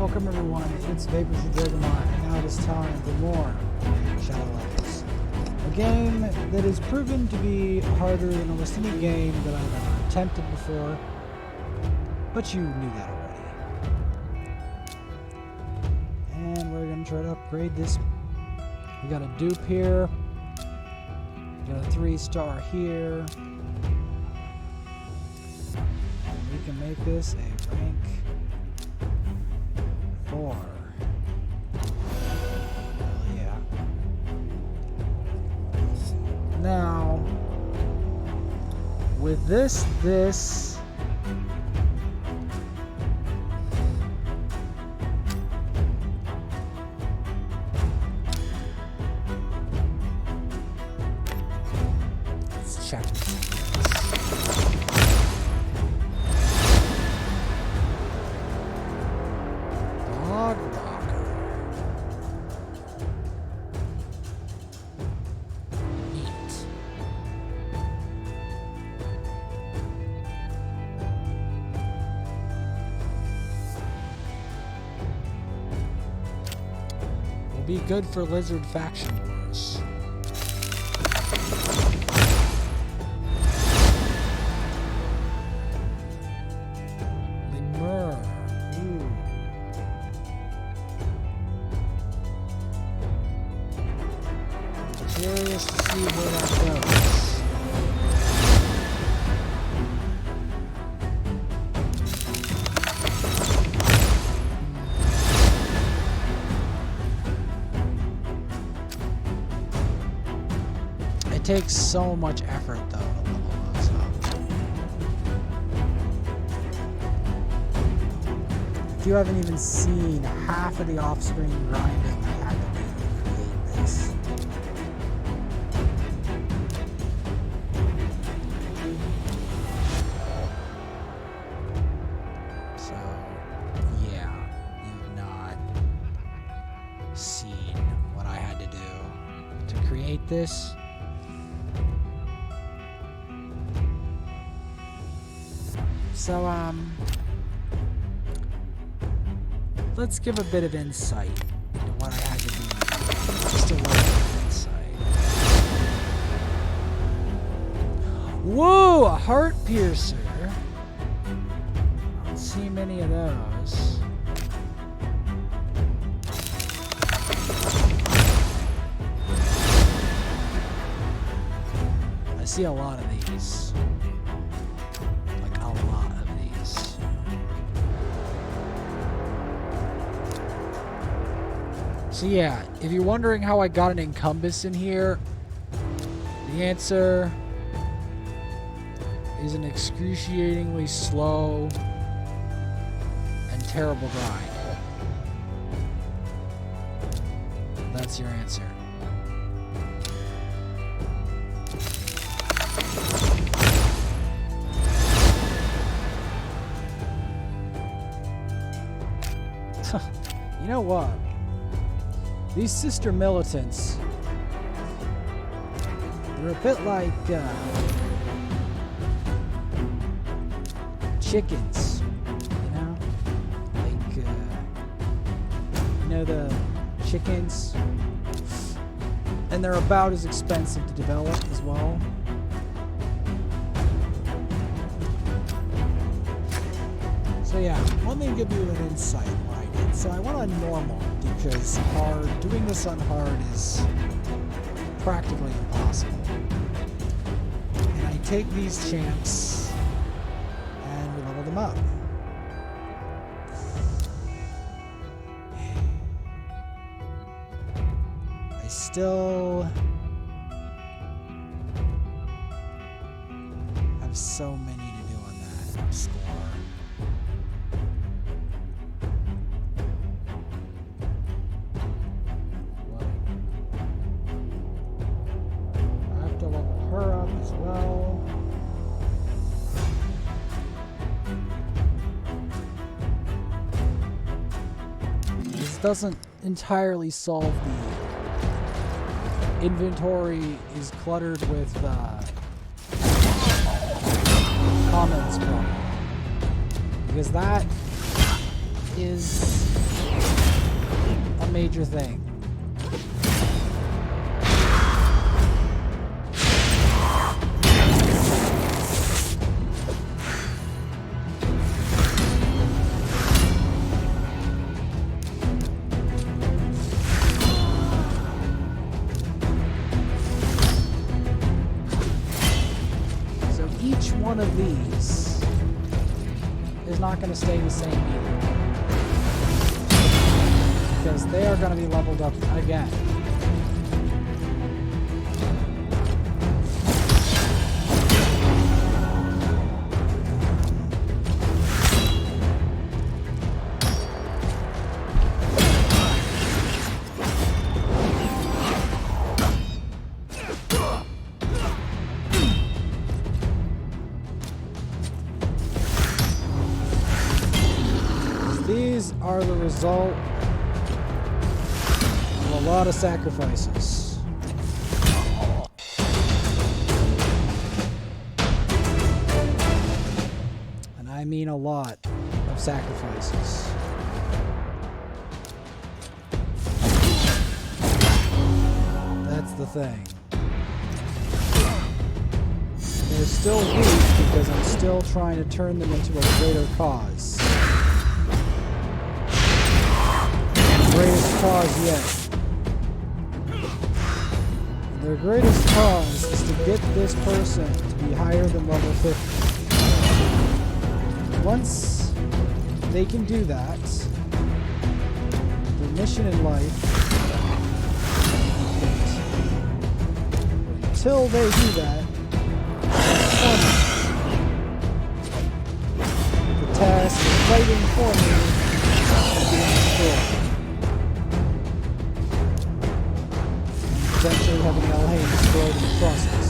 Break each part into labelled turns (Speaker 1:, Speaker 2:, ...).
Speaker 1: Welcome everyone, it's Vapors the Dragonmar, and now it is time for more Shadow Legends. A game that has proven to be harder than almost any game that I've ever attempted before, but you knew that already. And we're going to try to upgrade this. We got a dupe here, we got a 3-star here. We can make this a rank 4. Hell yeah. Now, with this, let's check. Be good for Lizard faction wars. Lemur. Ooh. Curious to see where that goes. It takes so much effort, though, to level those up. If you haven't even seen half of the off-screen grinding I had to do to create this. So, yeah, you've not seen what I had to do to create this. So, let's give a bit of insight into what I had to do. Just a little bit of insight. Whoa, a heart piercer. I don't see many of those. I see a lot of these. So yeah, if you're wondering how I got an Incumbus in here, the answer is an excruciatingly slow and terrible grind. That's your answer. You know what? These sister militants, they're a bit like chickens, you know? Like, you know the chickens? And they're about as expensive to develop as well. So yeah, let me give you an insight on what I did. So I went on normal because doing this on hard is practically impossible. And I take these champs and we level them up. I still have so many to do on that score. Doesn't entirely solve the inventory is cluttered with comments problem, because that is major thing. So each one of these is not going to stay the same either, because they are going to be leveled up again. These are the result of a lot of sacrifices. And I mean a lot of sacrifices. That's the thing. They're still weak because I'm still trying to turn them into a greater cause. Greatest cause yet. And their greatest cause is to get this person to be higher than level 50. Once they can do that, their mission in life is complete. Until they do that, the task of fighting for me is being destroyed. Eventually having Elhain destroyed in the process.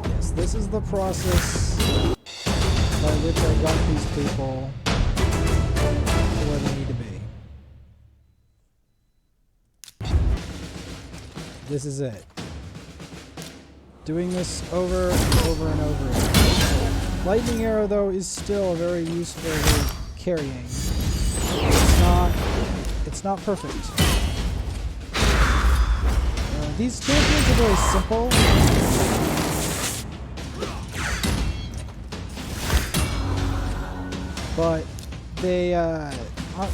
Speaker 1: Yes, this is the process by which I got these people where they need to be. This is it. Doing this over and over and over again. Lightning arrow, though, is still a very useful way of carrying. It's not perfect. These champions are very simple. But they aren't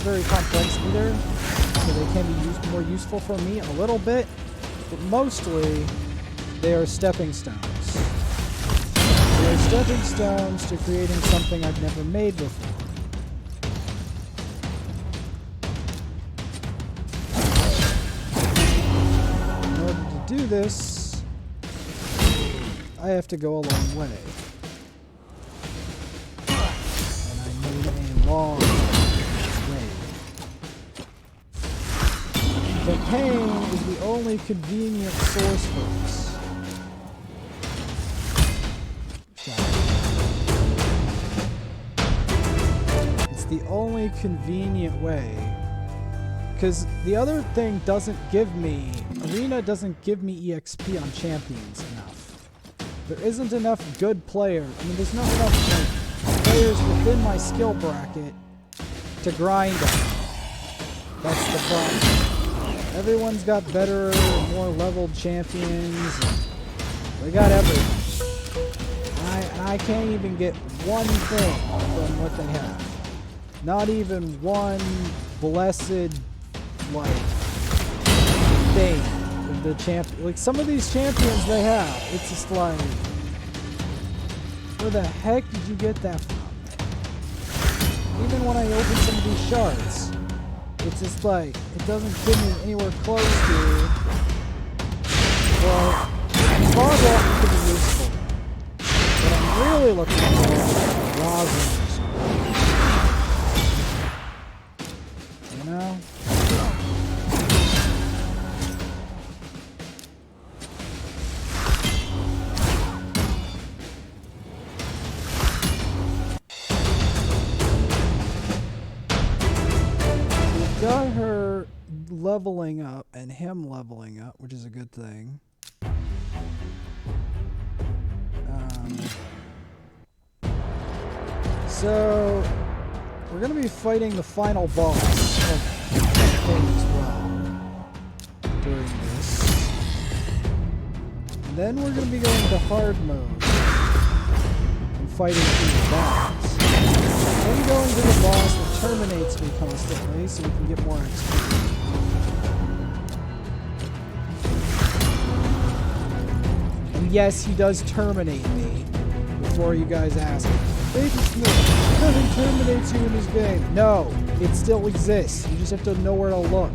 Speaker 1: very complex either, so they can be more useful for me a little bit, but mostly they are stepping stones. They are stepping stones to creating something I've never made before. In order to do this, I have to go a long way. Long way. The pain is the only convenient source for us. It's the only convenient way. Because the other thing doesn't give me, Arena doesn't give me EXP on champions enough. There isn't enough good players. I mean, there's not enough players within my skill bracket to grind on. That's the problem. Everyone's got better, more leveled champions. They got everything. And I can't even get one thing from what they have. Not even one blessed, like, thing of the champion. Like, some of these champions they have, it's just like, where the heck did you get that from? Even when I open some of these shards, it's just like, it doesn't give me anywhere close to, well, Barbell could be useful. What I'm really looking for is rosin or something. You know? leveling up and him leveling up, which is a good thing. So we're going to be fighting the final boss of the campaign as well during this. And then we're going to be going to hard mode and fighting through the boss. Then going to the boss that terminates me constantly so we can get more XP. And yes, he does terminate me before you guys ask. Nothing terminates you in this game. No, it still exists. You just have to know where to look.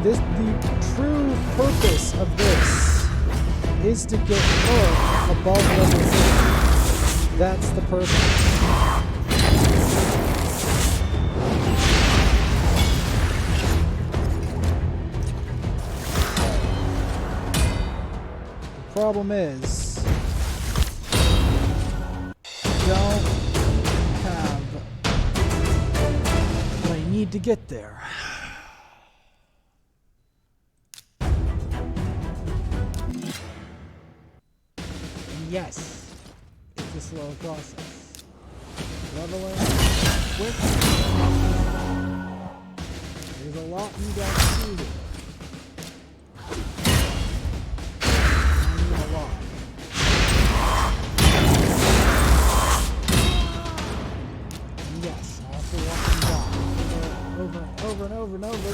Speaker 1: The true purpose of this is to get her above level 50. That's the purpose. The problem is, don't have what I need to get there. And yes, it's a slow process. Leveling quick. There's a lot you got to do here. A lot. Yes, I have to walk them down over and over and over and over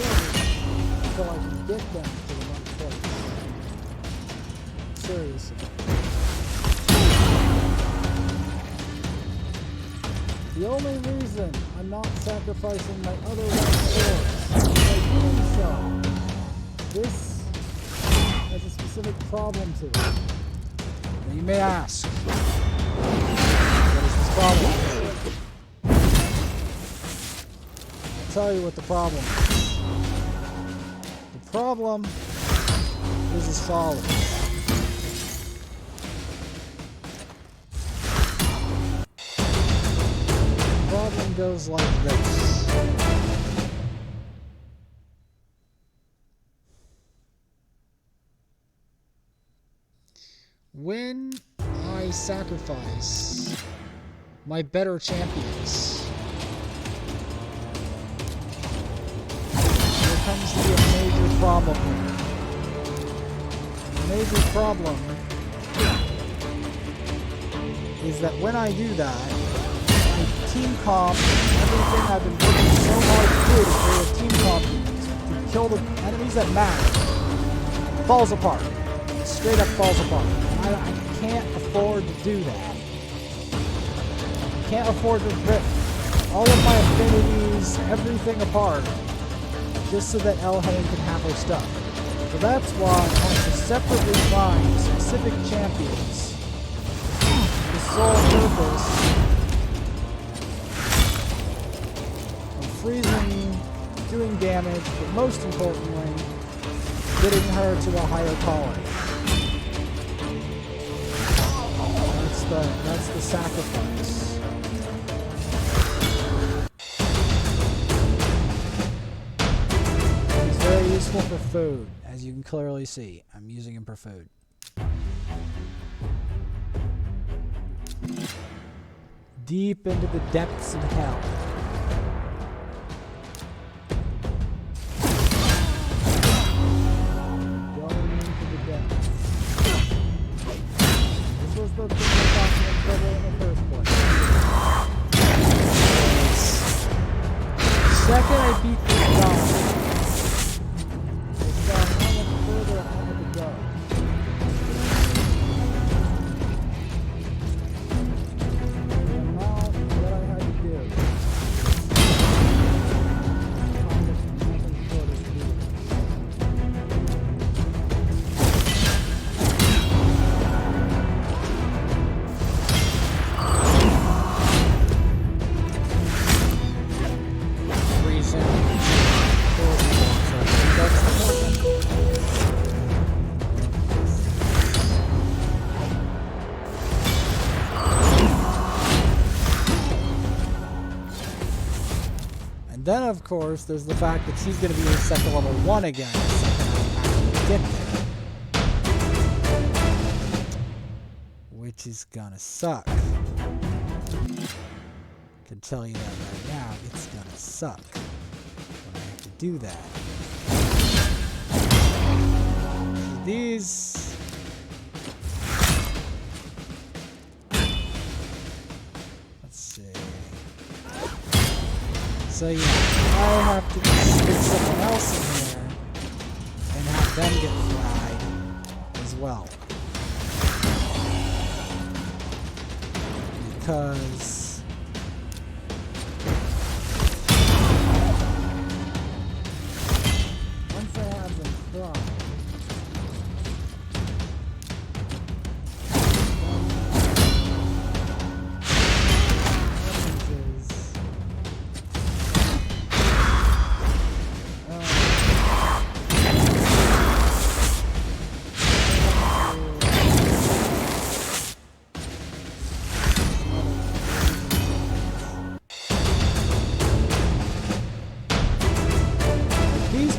Speaker 1: until I can get them to the right place. Seriously. The only reason I'm not sacrificing my other right sword is by doing so. This has a specific problem to it. Now you may ask, what is this problem? I'll tell you what the problem is. The problem is as follows. The problem goes like this. When I sacrifice my better champions, there comes to be a major problem here. The major problem is that when I do that, my team comp, everything I've been working so hard to do to create a team comp to kill the enemies that matter, falls apart. Straight up falls apart. I can't afford to do that. I can't afford to rip all of my affinities, everything apart, just so that Elhain can have her stuff. So that's why I want to separately find specific champions. The sole purpose of freezing, doing damage, but most importantly, getting her to a higher calling. That's the sacrifice. He's very useful for food, as you can clearly see. I'm using him for food. Deep into the depths of hell. Going into the depths. This was the thing that got me in trouble in the first place. The second I beat this guy, how much further I had to go. The amount that I had to do. Nothing short of beautiful. Freezing. then, of course, there's the fact that she's going to be set to level 1 again the second I actually get there. Which is going to suck. I can tell you that right now, it's going to suck when I have to do that. These... So yeah, I have to stick someone else in here and have them get fried as well. Because once I have them fried,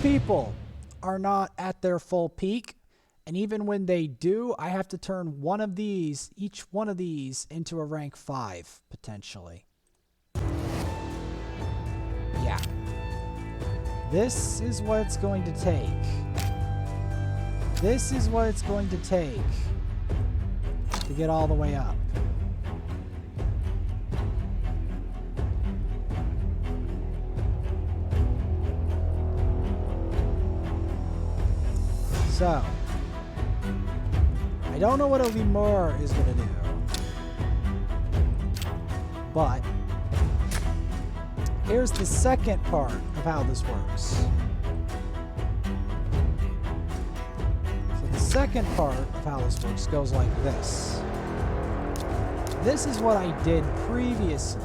Speaker 1: people are not at their full peak, and even when they do, I have to turn one of these, each one of these, into a rank 5 potentially. Yeah, this is what it's going to take. This is what it's going to take to get all the way up. So, I don't know what Olimar is going to do, but here's the second part of how this works. So the second part of how this works goes like this. This is what I did previously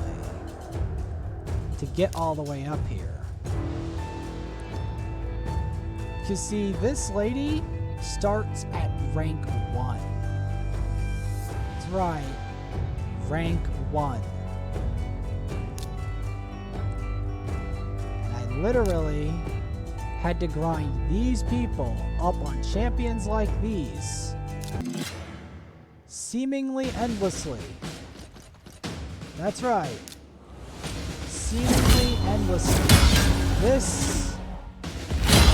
Speaker 1: to get all the way up here. You see, this lady starts at rank 1. That's right, rank 1. And I literally had to grind these people up on champions like these, seemingly endlessly. That's right, seemingly endlessly. This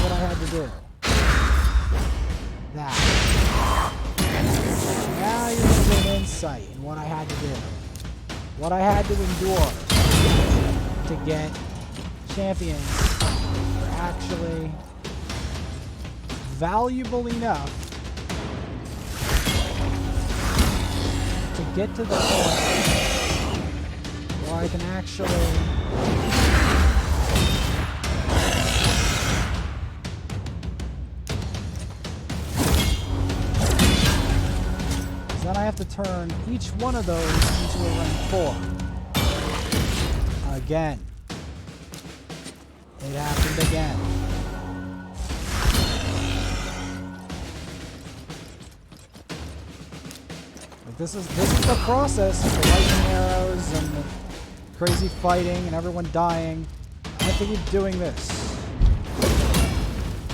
Speaker 1: what I had to do. That. Now you're going to get an insight in what I had to do. What I had to endure to get champions that are actually valuable enough to get to the point where I can actually then I have to turn each one of those into a rank 4. Again. It happened again. Like this is the process of the lightning arrows and the crazy fighting and everyone dying. I have to keep doing this.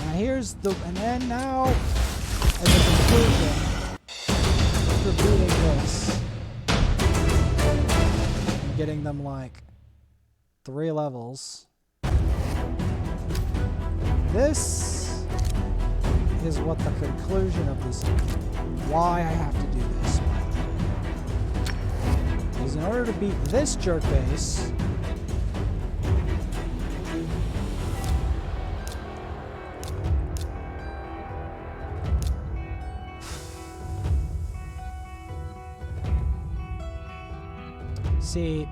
Speaker 1: Now here's the, and then now as a conclusion, after beating this and getting them like 3 levels, this is what the conclusion of this is. Why I have to do this, by the way. Because in order to beat this jerk base, see,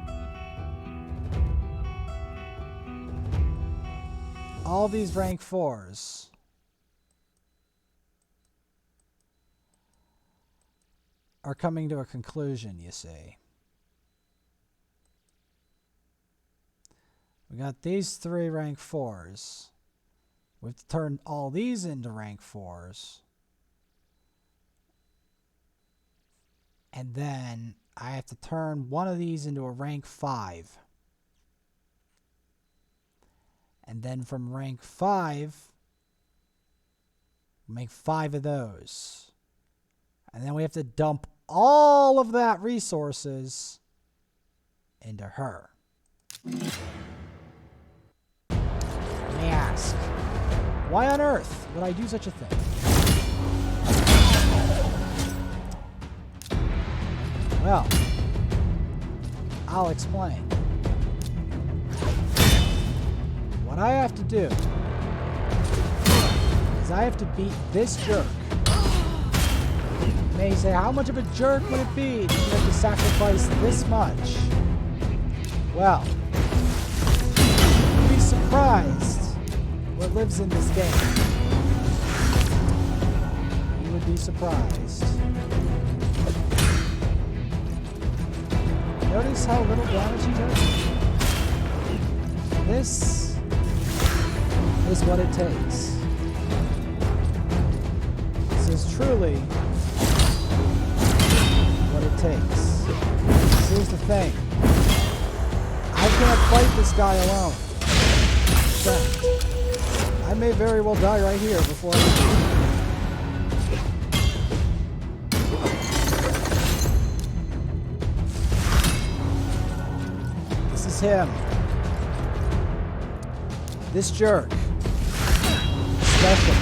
Speaker 1: all these rank 4s are coming to a conclusion, you see. We got these 3 rank 4s. We've turned all these into rank 4s. And then I have to turn one of these into a rank 5. And then from rank 5, make 5 of those. And then we have to dump all of that resources into her. Let me ask, why on earth would I do such a thing? Well, I'll explain. What I have to do is I have to beat this jerk. You may say, how much of a jerk would it be to have to sacrifice this much? Well, you'd be surprised what lives in this game. You would be surprised. Notice how little damage he does? This is what it takes. This is truly what it takes. Here's the thing. I can't fight this guy alone. In fact, I may very well die right here before I him. This jerk. Special.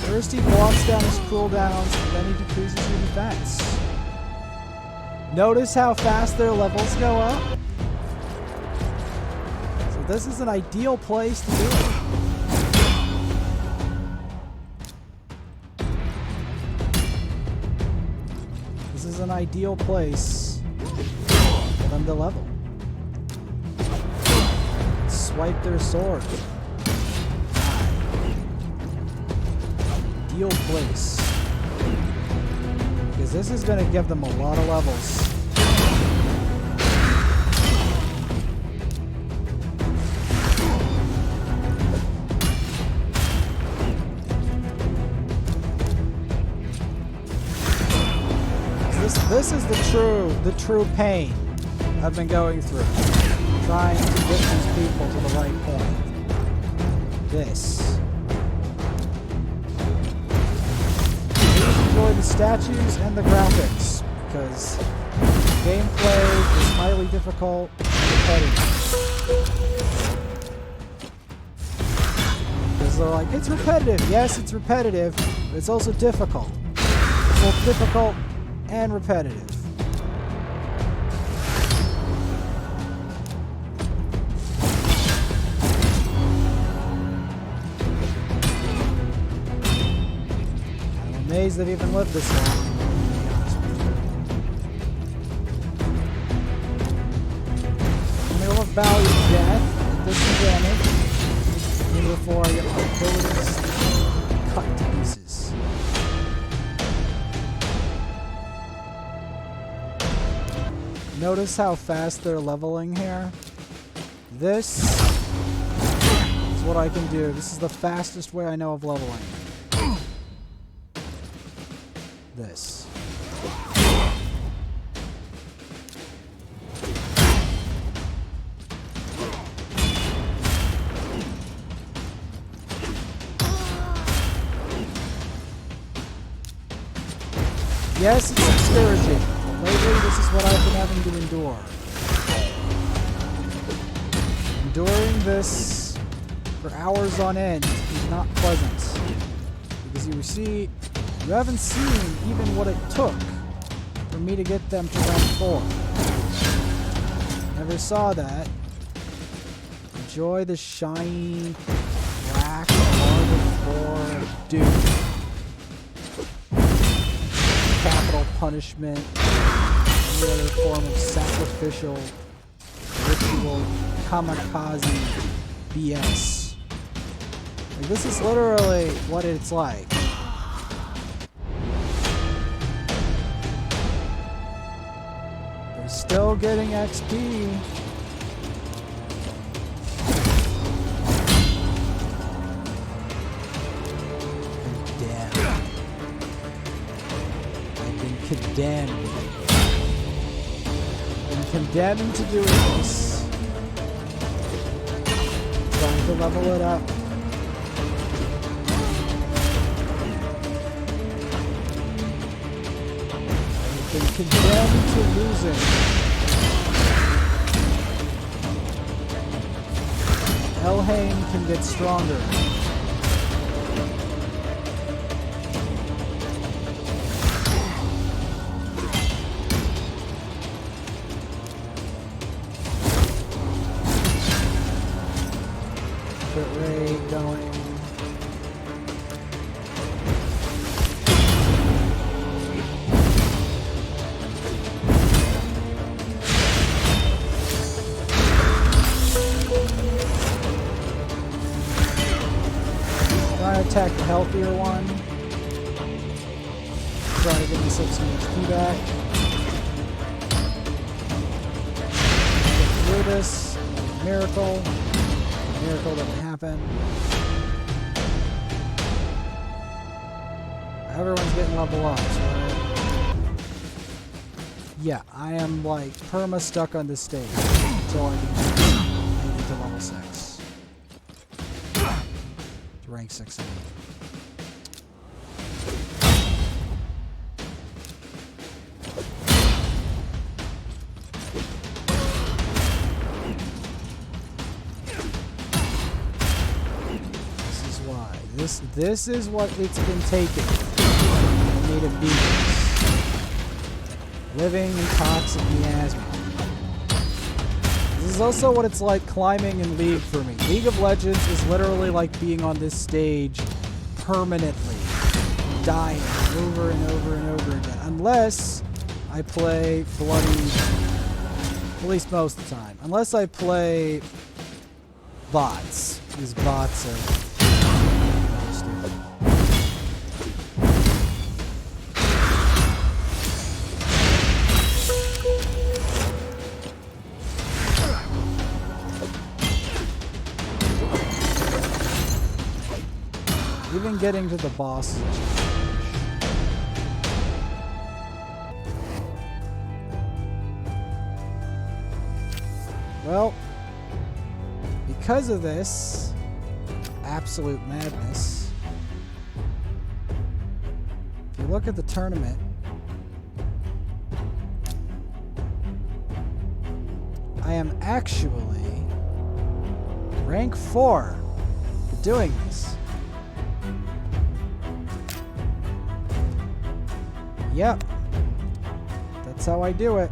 Speaker 1: First he blocks down his cooldowns, and then he decreases your defense. Notice how fast their levels go up? So this is an ideal place to do it. This is an ideal place for them to level. Swipe their sword. Ideal place. Because this is going to give them a lot of levels. This is the true pain I've been going through. Trying to get these people to the right point. This. Please enjoy the statues and the graphics, because gameplay is highly difficult and repetitive. Because they're like, it's repetitive. Yes, it's repetitive, but it's also difficult. It's both difficult and repetitive. Amazed they've even lived this long. When they will value death, disadvantage, and before your abilities cut to pieces. Notice how fast they're leveling here. This is what I can do. This is the fastest way I know of leveling. This. Yes, it's discouraging. Lately, this is what I've been having to endure. Enduring this for hours on end is not pleasant. Because you see, you haven't seen even what it took for me to get them to rank 4. Never saw that. Enjoy the shiny black Marble 4 dude. Capital punishment. Any other form of sacrificial, ritual, kamikaze BS. Like, this is literally what it's like. They're still getting XP. Condemned. I'm condemned to doing this. trying to level it up. I've been condemned to losing. Elhain can get stronger. Crit rate going. Attack the healthier one. Try to get myself some HP back. Get through this. Miracle. Miracle doesn't happen. Everyone's getting level ups, right? Yeah, I am like perma stuck on this stage until I can get to level 6. Rank 16. This is why. This is what it's been taking for me to beat this. Living in toxic miasma. This is also what it's like climbing in League for me. League of Legends is literally like being on this stage permanently, dying over and over and over again. Unless I play bloody, at least most of the time. Unless I play bots. These bots are stupid. Even getting to the boss is a challenge. Well, because of this absolute madness, if you look at the tournament, I am actually rank 4 for doing this. Yep, that's how I do it.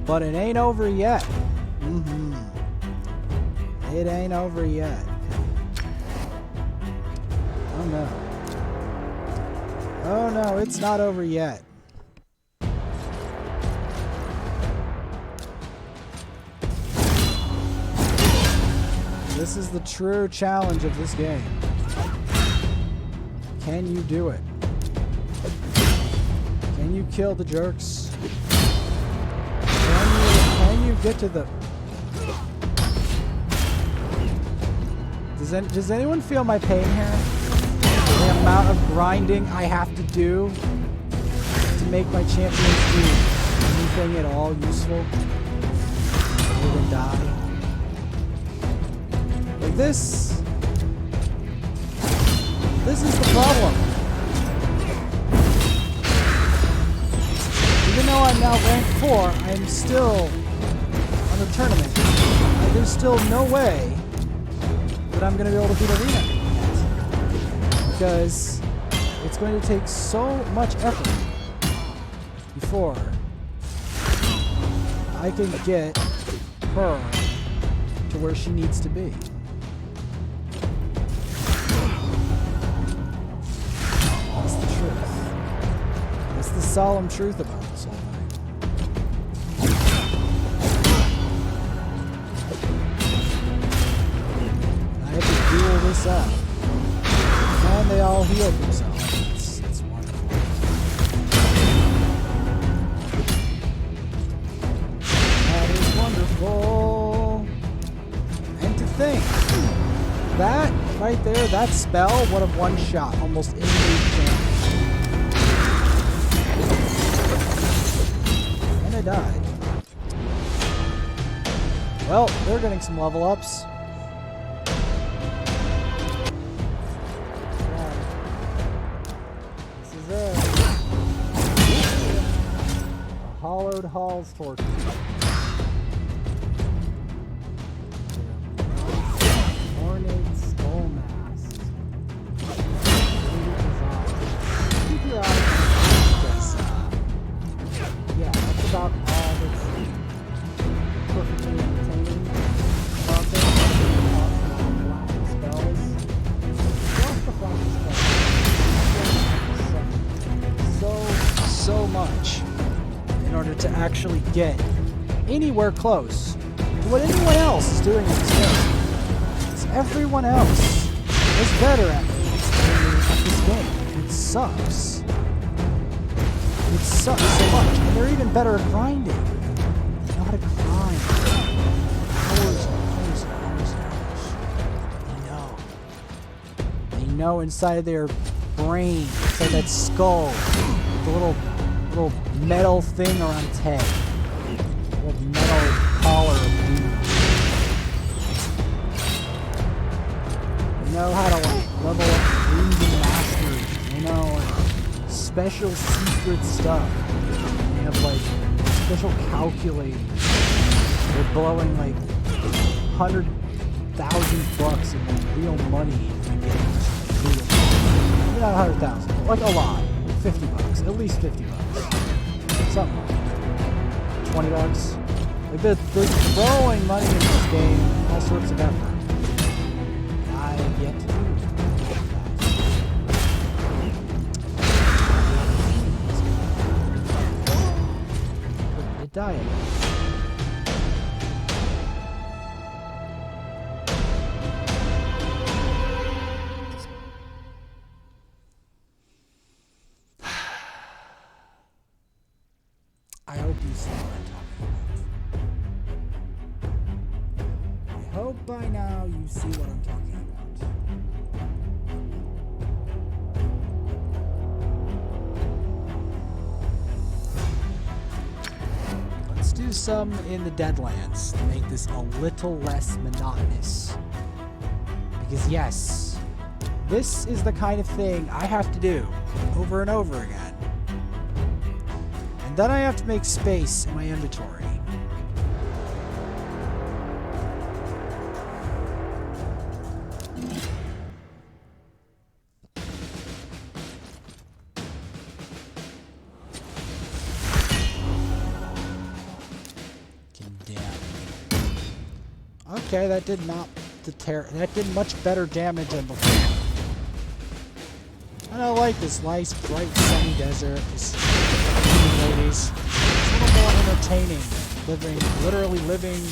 Speaker 1: But it ain't over yet. It ain't over yet. Oh no. Oh no, it's not over yet. This is the true challenge of this game. Can you do it? Can you kill the jerks? Can you get to the... Does anyone feel my pain here? The amount of grinding I have to do to make my champions do anything at all useful other than die. Like this is the problem. Even though I'm now rank 4, I'm still on the tournament. There's still no way that I'm going to be able to beat Arena yet. Because it's going to take so much effort before I can get her to where she needs to be. That's the truth. That's the solemn truth about this whole thing. I have to duel this out. And they all healed themselves. It's wonderful. That is wonderful. And to think, that right there, that spell would have one shot almost any chance. And I died. Well, they're getting some level ups. This is it. A hollowed halls torch. Ornate skull mask. Keep your eyes on because, yeah, that's about all that's perfectly entertaining about this. Black spells. Just the black spells. So much in order to actually get anywhere close to what anyone else is doing in this game. Because everyone else is better at this game. It sucks. It sucks so much. And they're even better at grinding. They know how to grind. Hours and hours and hours. They know. They know inside their brain, inside that skull, the little metal thing around its head. A little metal collar. They know how to like level up breathing mastery. They know like special secret stuff. They have like special calculators. They're blowing like $100,000 in real money if you get real. Maybe not 100,000, like a lot. $50, at least $50. Something like that. $20. Like they're throwing money into this game, all sorts of effort. I have yet to do that. It died. I hope you see what I'm talking about. I hope by now you see what I'm talking about. Let's do some in the Deadlands to make this a little less monotonous. Because yes, this is the kind of thing I have to do over and over again. Then I have to make space in my inventory. Okay, that did not deter. That did much better damage than before. And I like this nice, bright, sunny desert. Ladies. It's a little more entertaining than literally living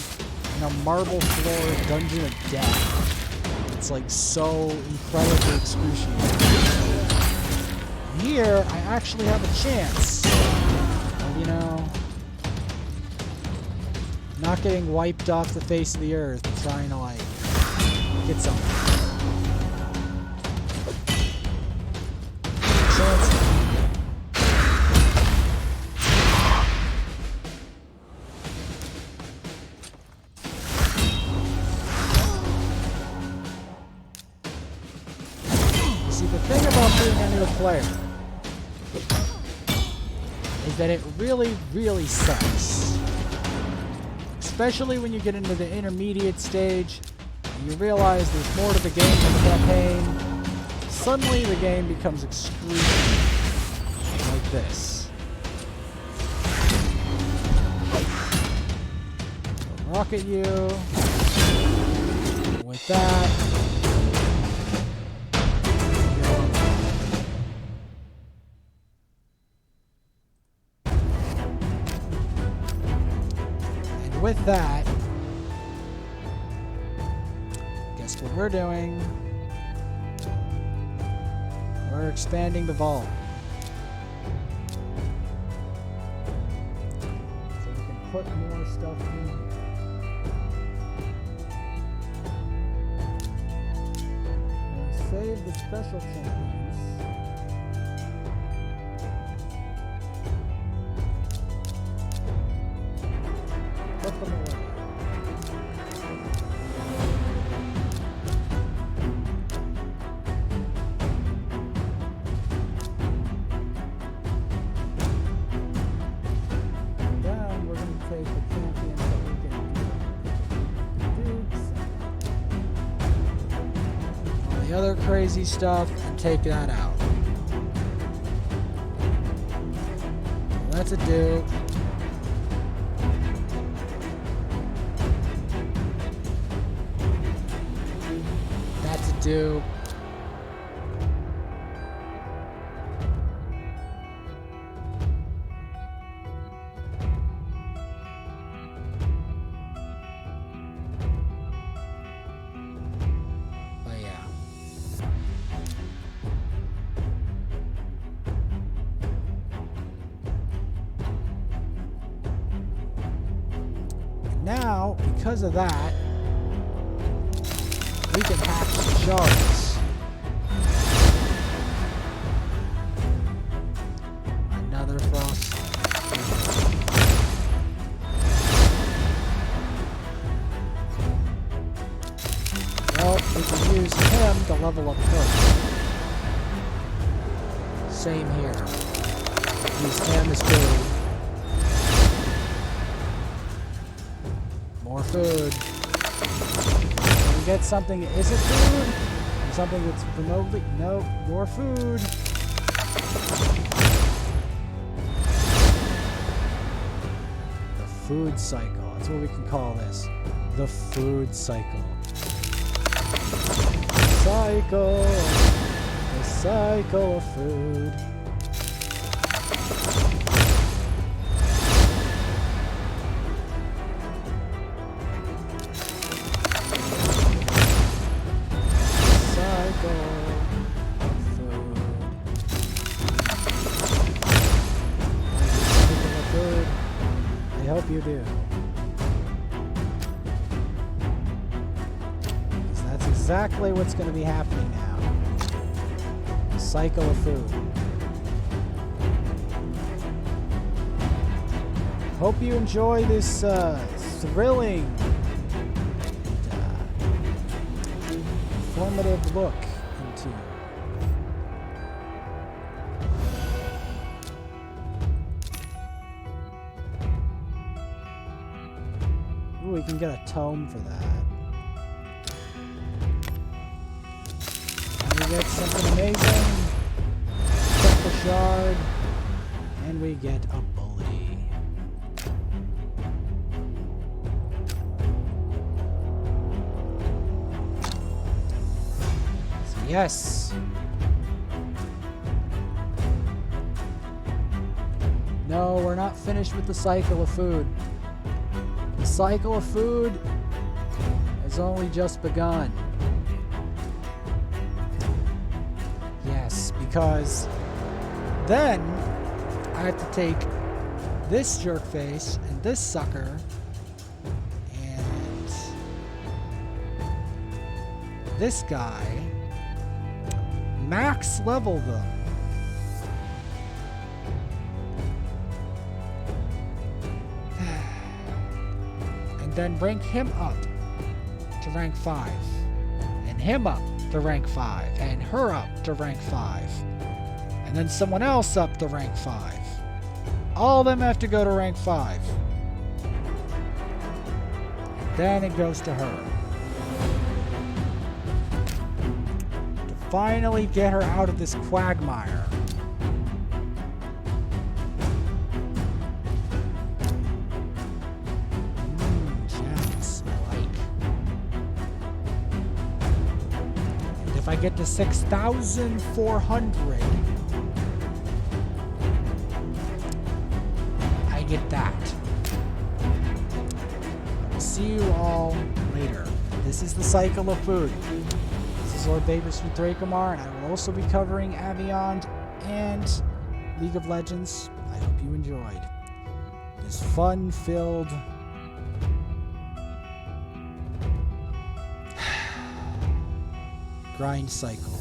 Speaker 1: in a marble floor dungeon of death. It's like so incredibly excruciating. Here, I actually have a chance of, you know, not getting wiped off the face of the earth, trying to like get something. Chance. The thing about being a new player is that it really, really sucks. Especially when you get into the intermediate stage and you realize there's more to the game than campaign. Suddenly the game becomes excruciating. Like this. Rocket you. With that. With that, guess what we're doing? We're expanding the vault. So we can put more stuff in here. We'll save the special champions. Put them away. other crazy stuff and take that out. That's a do. That's a do. Now, because of that, we can hack some shards. Another frost. Well, we can use him to level up first. Same here. Use him as food. More food. Can we get something that isn't food? Something that's remotely... No, more food. The food cycle. That's what we can call this. The food cycle. Cycle. The cycle of food. I hope you do. Because that's exactly what's going to be happening now. The cycle of food. Hope you enjoy this thrilling, informative look into we can get a tome for that. And we get something amazing. Check the shard. And we get a bully. So yes. No, we're not finished with the cycle of food. The cycle of food has only just begun. Yes, because then I have to take this jerkface and this sucker and this guy, max level them. Then rank him up to rank 5, and him up to rank 5, and her up to rank 5, and then someone else up to rank 5. All of them have to go to rank 5. And then it goes to her. To finally get her out of this quagmire. If I get to 6,400, I get that. I will see you all later. This is the cycle of food. This is Lord Babers from Drakomar, and I will also be covering Aviond and League of Legends. I hope you enjoyed this fun-filled grind cycle.